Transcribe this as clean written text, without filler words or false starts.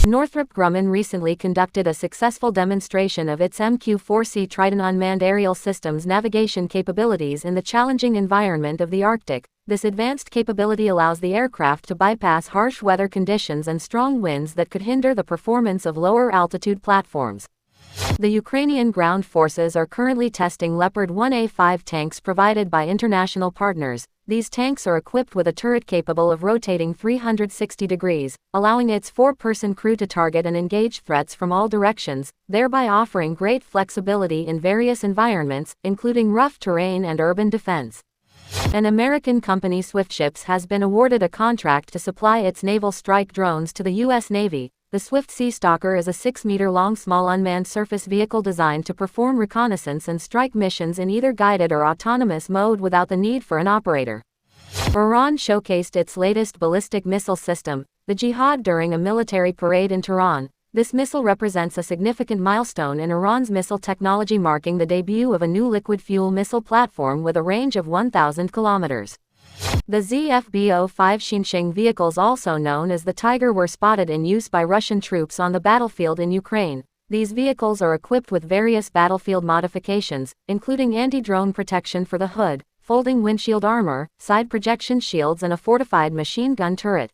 Northrop Grumman recently conducted a successful demonstration of its MQ-4C Triton unmanned aerial systems navigation capabilities in the challenging environment of the Arctic. This advanced capability allows the aircraft to bypass harsh weather conditions and strong winds that could hinder the performance of lower altitude platforms. The Ukrainian ground forces are currently testing Leopard 1A5 tanks provided by international partners. These tanks are equipped with a turret capable of rotating 360 degrees, allowing its 4-person crew to target and engage threats from all directions, thereby offering great flexibility in various environments, including rough terrain and urban defense. An American company, Swift Ships, has been awarded a contract to supply its naval strike drones to the U.S. Navy. The Swift Sea-Stalker is a 6-meter-long small unmanned surface vehicle designed to perform reconnaissance and strike missions in either guided or autonomous mode without the need for an operator. Iran showcased its latest ballistic missile system, the Jihad, during a military parade in Tehran. This missile represents a significant milestone in Iran's missile technology, marking the debut of a new liquid-fuel missile platform with a range of 1,000 kilometers. The ZFB-05 Xinsheng vehicles, also known as the Tiger, were spotted in use by Russian troops on the battlefield in Ukraine. These vehicles are equipped with various battlefield modifications, including anti-drone protection for the hood, folding windshield armor, side projection shields, and a fortified machine gun turret.